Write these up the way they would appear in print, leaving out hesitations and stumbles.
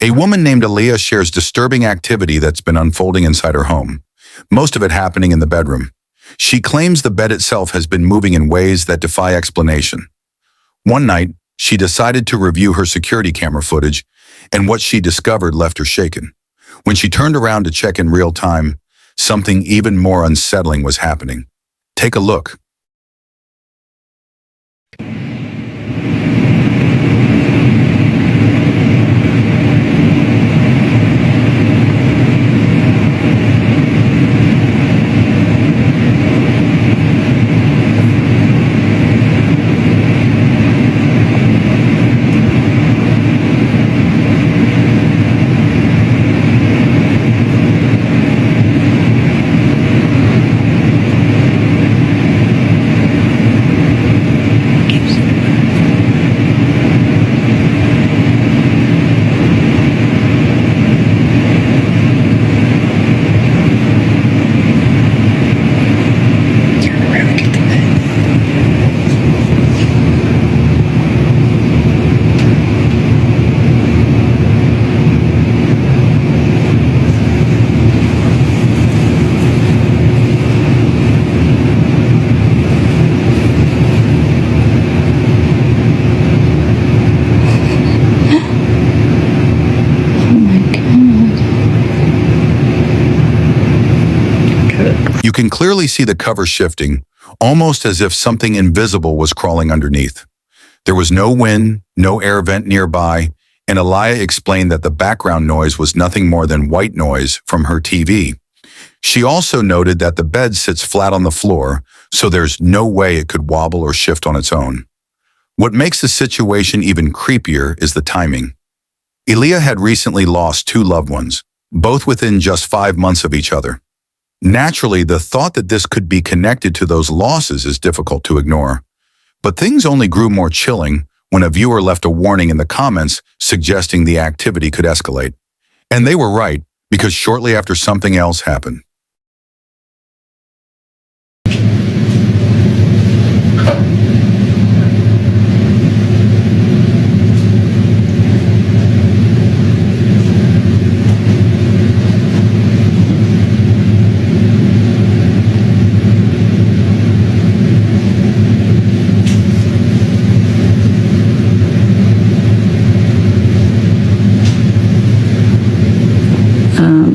A woman named Aaliyah shares disturbing activity that's been unfolding inside her home, most of it happening in the bedroom. She claims the bed itself has been moving in ways that defy explanation. One night, she decided to review her security camera footage, and what she discovered left her shaken. When she turned around to check in real time, something even more unsettling was happening. Take a look. You can clearly see the cover shifting, almost as if something invisible was crawling underneath. There was no wind, no air vent nearby, and Aaliyah explained that the background noise was nothing more than white noise from her TV. She also noted that the bed sits flat on the floor, so there's no way it could wobble or shift on its own. What makes the situation even creepier is the timing. Aaliyah had recently lost 2 loved ones, both within just 5 months of each other. Naturally, the thought that this could be connected to those losses is difficult to ignore. But things only grew more chilling when a viewer left a warning in the comments suggesting the activity could escalate. And they were right, because shortly after something else happened.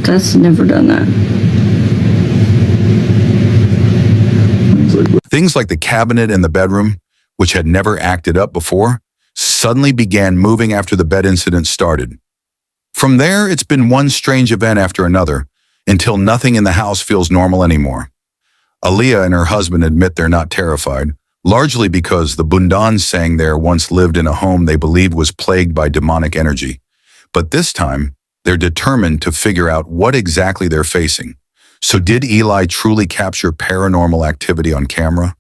That's never done that. Things like the cabinet in the bedroom, which had never acted up before, suddenly began moving after the bed incident started. From there, it's been one strange event after another, until nothing in the house feels normal anymore. Aaliyah and her husband admit they're not terrified, largely because the Bundans sang there once lived in a home they believed was plagued by demonic energy. But this time, they're determined to figure out what exactly they're facing. So did Eli truly capture paranormal activity on camera?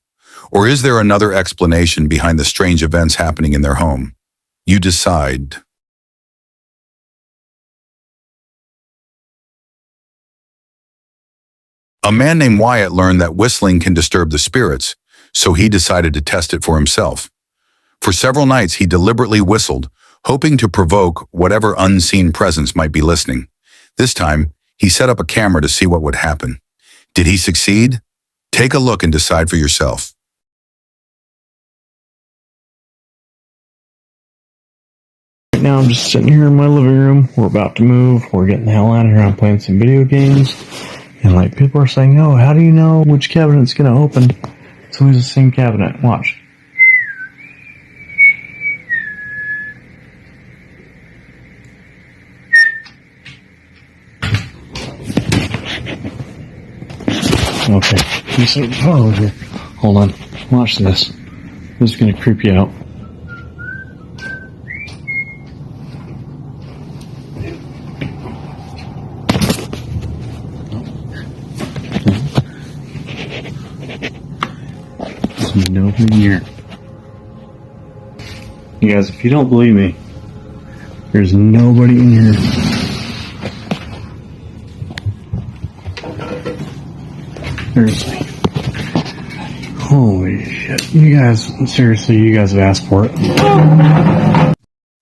Or is there another explanation behind the strange events happening in their home? You decide. A man named Wyatt learned that whistling can disturb the spirits, so he decided to test it for himself. For several nights, he deliberately whistled, hoping to provoke whatever unseen presence might be listening. This time, he set up a camera to see what would happen. Did he succeed? Take a look and decide for yourself. Right now, I'm just sitting here in my living room. We're about to move. We're getting the hell out of here. I'm playing some video games. And like people are saying, oh, how do you know which cabinet's going to open? It's always the same cabinet. Watch. Okay, oh, here. Hold on. Watch this. This is going to creep you out. There's nobody in here. You guys, if you don't believe me, there's nobody in here. Seriously. Holy shit. You guys, seriously, you guys have asked for it.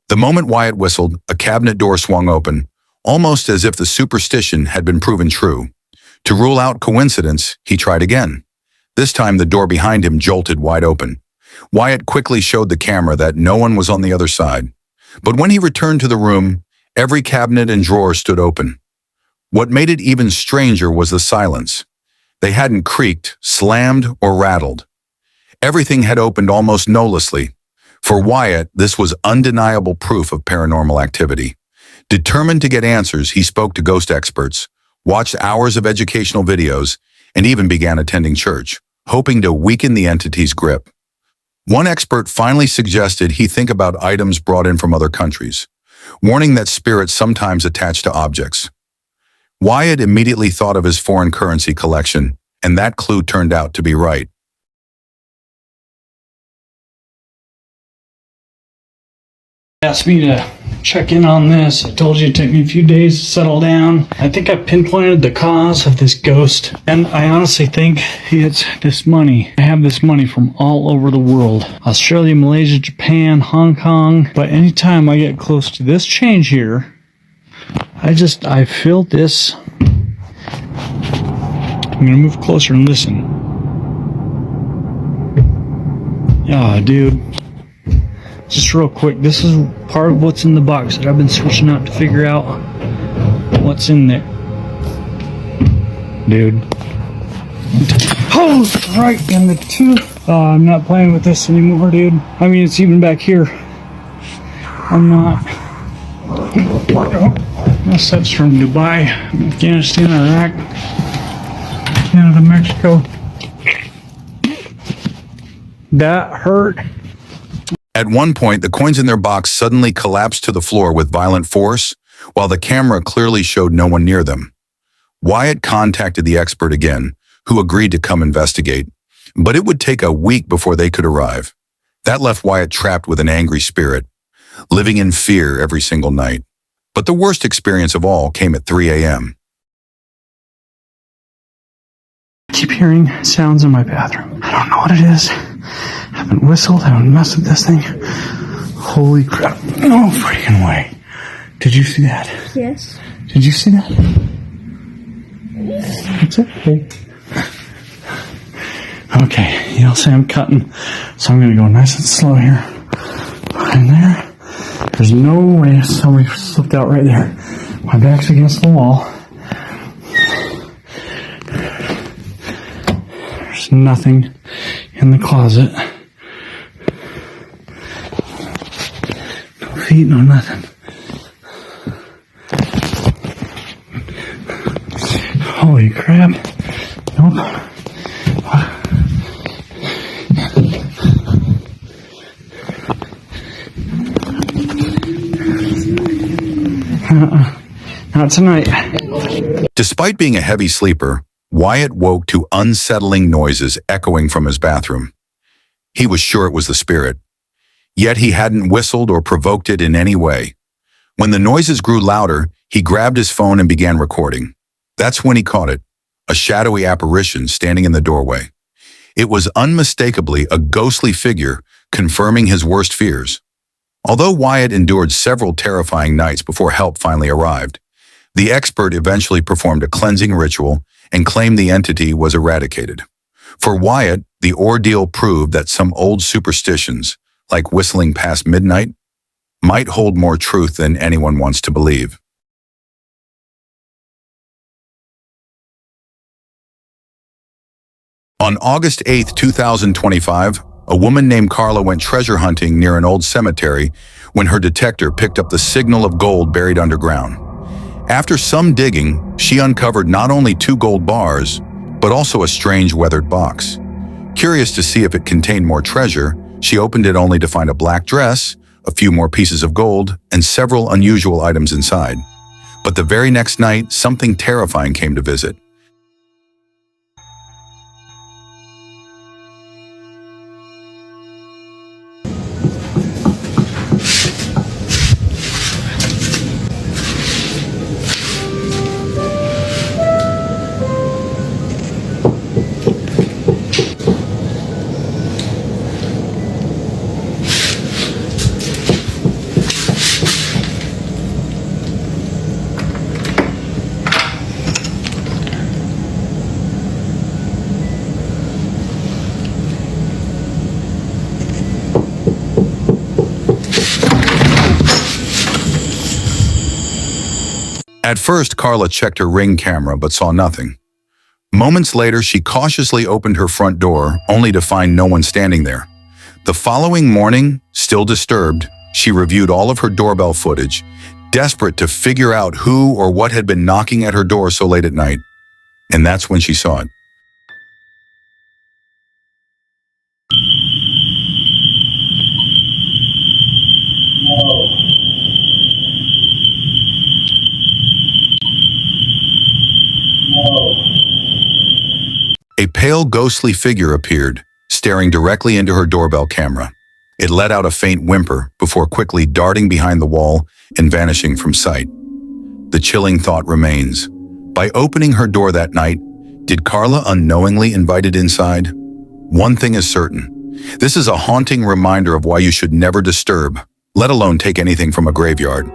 The The moment Wyatt whistled, a cabinet door swung open, almost as if the superstition had been proven true. To rule out coincidence, he tried again. This time, the door behind him jolted wide open. Wyatt quickly showed the camera that no one was on the other side. But when he returned to the room, every cabinet and drawer stood open. What made it even stranger was the silence. They hadn't creaked, slammed, or rattled. Everything had opened almost noiselessly. For Wyatt, this was undeniable proof of paranormal activity. Determined to get answers, he spoke to ghost experts, watched hours of educational videos, and even began attending church, hoping to weaken the entity's grip. One expert finally suggested he think about items brought in from other countries, warning that spirits sometimes attach to objects. Wyatt immediately thought of his foreign currency collection, and that clue turned out to be right. Asked me to check in on this. I told you it'd take me a few days to settle down. I think I pinpointed the cause of this ghost, and I honestly think it's this money. I have this money from all over the world. Australia, Malaysia, Japan, Hong Kong. But anytime I get close to this change here, I feel this. I'm gonna move closer and listen. Yeah, dude. Just real quick, this is part of what's in the box that I've been switching out to figure out what's in there. Dude. Oh, right in the tooth. Oh, I'm not playing with this anymore, dude. I mean, it's even back here. I'm not. This stuff's from Dubai, Afghanistan, Iraq, Canada, Mexico. That hurt. At one point, the coins in their box suddenly collapsed to the floor with violent force, while the camera clearly showed no one near them. Wyatt contacted the expert again, who agreed to come investigate, but it would take a week before they could arrive. That left Wyatt trapped with an angry spirit, living in fear every single night. But the worst experience of all came at 3 a.m. I keep hearing sounds in my bathroom. I don't know what it is. I haven't whistled, I haven't messed with this thing. Holy crap. No freaking way. Did you see that? Yes. Did you see that? It's okay. Okay, you'll say I'm cutting, so I'm going to go nice and slow here. In there. There's no way somebody slipped out right there. My back's against the wall. There's nothing in the closet. No feet, no nothing. Holy crap. Nope. Not tonight. Despite being a heavy sleeper, Wyatt woke to unsettling noises echoing from his bathroom. He was sure it was the spirit, yet he hadn't whistled or provoked it in any way. When the noises grew louder, he grabbed his phone and began recording. That's when he caught it, a shadowy apparition standing in the doorway. It was unmistakably a ghostly figure, confirming his worst fears. Although Wyatt endured several terrifying nights before help finally arrived, the expert eventually performed a cleansing ritual and claimed the entity was eradicated. For Wyatt, the ordeal proved that some old superstitions, like whistling past midnight, might hold more truth than anyone wants to believe. On August 8, 2025, a woman named Carla went treasure hunting near an old cemetery when her detector picked up the signal of gold buried underground. After some digging, she uncovered not only 2 gold bars, but also a strange weathered box. Curious to see if it contained more treasure, she opened it only to find a black dress, a few more pieces of gold, and several unusual items inside. But the very next night, something terrifying came to visit. At first, Carla checked her Ring camera but saw nothing. Moments later, she cautiously opened her front door, only to find no one standing there. The following morning, still disturbed, she reviewed all of her doorbell footage, desperate to figure out who or what had been knocking at her door so late at night. And that's when she saw it. A pale, ghostly figure appeared, staring directly into her doorbell camera. It let out a faint whimper before quickly darting behind the wall and vanishing from sight. The chilling thought remains. By opening her door that night, did Carla unknowingly invite it inside? One thing is certain. This is a haunting reminder of why you should never disturb, let alone take anything from a graveyard.